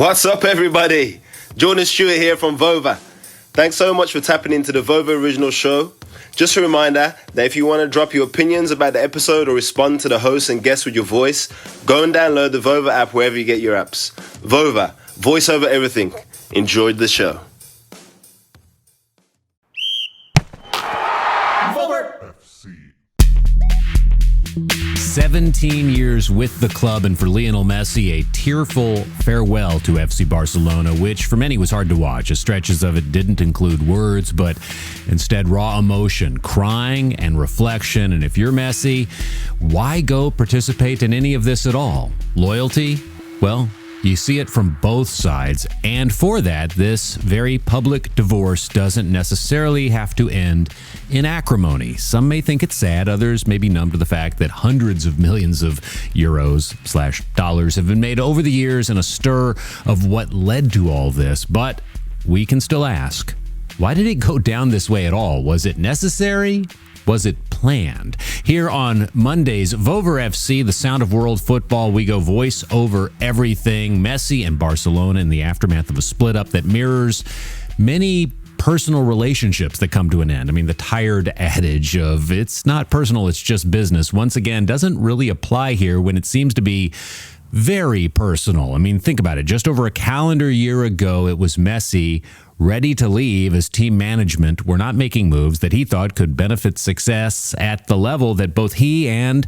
What's up, everybody? Jordan Stewart here from Vover. Thanks so much for tapping into the Vover Original Show. Just a reminder that if you want to drop your opinions about the episode or respond to the host and guests with your voice, go and download the Vover app wherever you get your apps. Vover, voice over everything. Enjoyed the show. Vover FC. 17 years with the club, and for Lionel Messi, a tearful farewell to FC Barcelona, which for many was hard to watch, as stretches of it didn't include words, but instead raw emotion, crying and reflection. And if you're Messi, why go participate in any of this at all? Loyalty? Well, you see it from both sides, and for that, this very public divorce doesn't necessarily have to end in acrimony. Some may think it's sad, others may be numb to the fact that hundreds of millions of euros/dollars have been made over the years in a stir of what led to all this. But we can still ask, why did it go down this way at all? Was it necessary? Was it planned? Here on Monday's Vover FC, the sound of world football, we go voice over everything. Messi and Barcelona in the aftermath of a split-up that mirrors many personal relationships that come to an end. I mean, the tired adage of it's not personal, it's just business, once again, doesn't really apply here when it seems to be very personal. I mean, think about it. Just over a calendar year ago, it was Messi ready to leave as team management were not making moves that he thought could benefit success at the level that both he and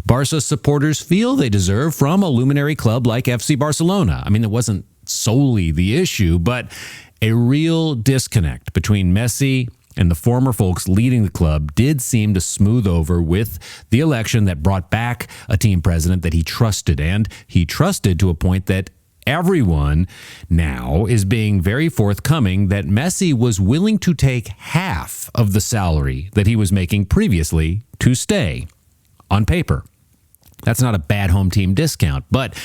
Barca supporters feel they deserve from a luminary club like FC Barcelona. I mean, it wasn't solely the issue, but a real disconnect between Messi and the former folks leading the club did seem to smooth over with the election that brought back a team president that he trusted, and he trusted to a point that everyone now is being very forthcoming that Messi was willing to take half of the salary that he was making previously to stay on paper. That's not a bad home team discount, but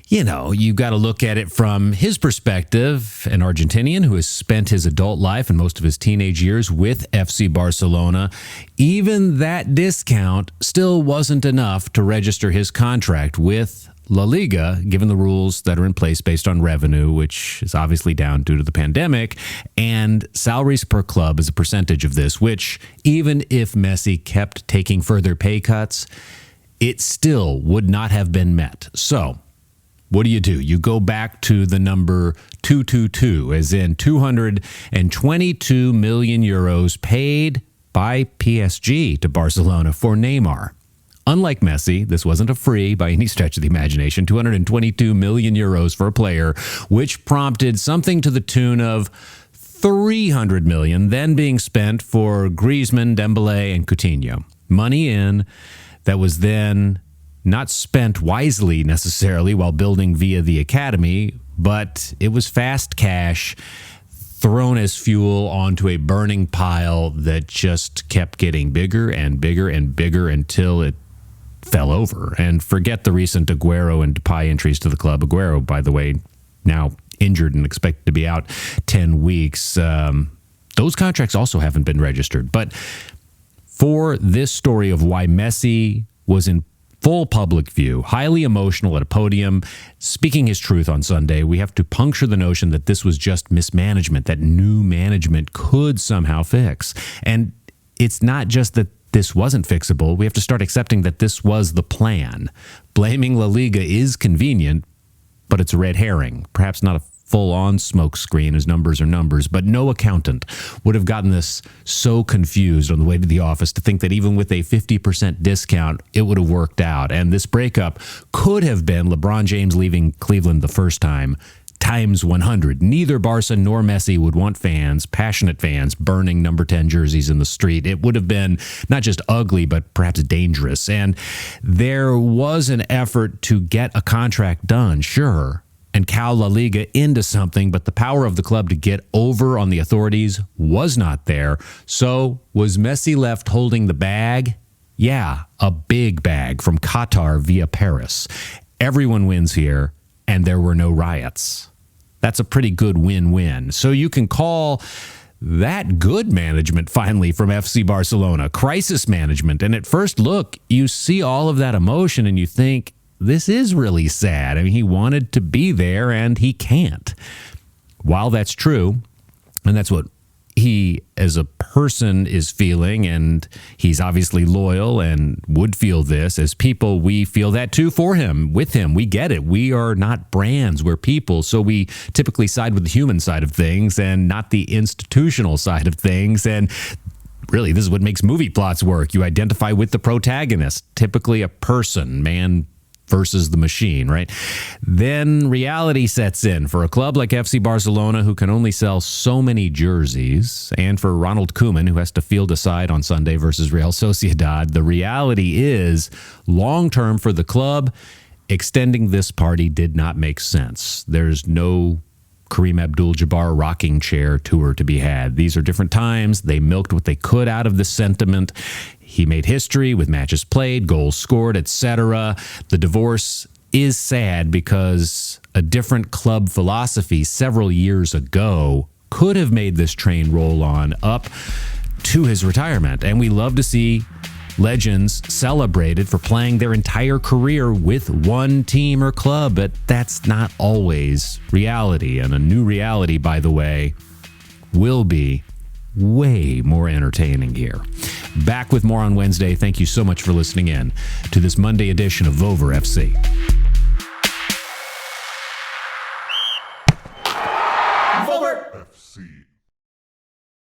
you know, you've got to look at it from his perspective, an Argentinian who has spent his adult life and most of his teenage years with FC Barcelona. Even that discount still wasn't enough to register his contract with La Liga, given the rules that are in place based on revenue, which is obviously down due to the pandemic, and salaries per club as a percentage of this, which even if Messi kept taking further pay cuts, it still would not have been met. So what do? You go back to the number 222, as in 222 million euros paid by PSG to Barcelona for Neymar. Unlike Messi, this wasn't a free by any stretch of the imagination, 222 million euros for a player, which prompted something to the tune of 300 million then being spent for Griezmann, Dembélé, and Coutinho. Money in that was then not spent wisely necessarily while building via the academy, but it was fast cash thrown as fuel onto a burning pile that just kept getting bigger and bigger and bigger until it fell over. And forget the recent Aguero and Depay entries to the club. Aguero, by the way, now injured and expected to be out 10 weeks. Those contracts also haven't been registered. But for this story of why Messi was in full public view, highly emotional at a podium, speaking his truth on Sunday, we have to puncture the notion that this was just mismanagement, that new management could somehow fix. And it's not just that this wasn't fixable. We have to start accepting that this was the plan. Blaming La Liga is convenient, but it's a red herring. Perhaps not a full-on smokescreen, as numbers are numbers, but no accountant would have gotten this so confused on the way to the office to think that even with a 50% discount, it would have worked out. And this breakup could have been LeBron James leaving Cleveland the first time, times 100. Neither Barca nor Messi would want fans, passionate fans, burning number 10 jerseys in the street. It would have been not just ugly, but perhaps dangerous. And there was an effort to get a contract done, sure, and cow La Liga into something, but the power of the club to get over on the authorities was not there. So was Messi left holding the bag? Yeah, a big bag from Qatar via Paris. Everyone wins here, and there were no riots. That's a pretty good win-win. So you can call that good management finally from FC Barcelona, crisis management. And at first look, you see all of that emotion and you think, this is really sad. I mean, he wanted to be there and he can't. While that's true, and that's what he as a person is feeling, and he's obviously loyal and would feel this. As people, we feel that too for him, with him. We get it. We are not brands, we're people. So we typically side with the human side of things and not the institutional side of things. And really, this is what makes movie plots work. You identify with the protagonist, typically a person, man versus the machine, right? Then reality sets in for a club like FC Barcelona, who can only sell so many jerseys, and for Ronald Koeman, who has to field a side on Sunday versus Real Sociedad. The reality is, long-term for the club, extending this party did not make sense. There's no Kareem Abdul-Jabbar rocking chair tour to be had. These are different times. They milked what they could out of the sentiment. He made history with matches played, goals scored, etc. The divorce is sad because a different club philosophy several years ago could have made this train roll on up to his retirement. And we love to see legends celebrated for playing their entire career with one team or club, but that's not always reality. And a new reality, by the way, will be way more entertaining here. Back with more on Wednesday. Thank you so much for listening in to this Monday edition of Vover FC.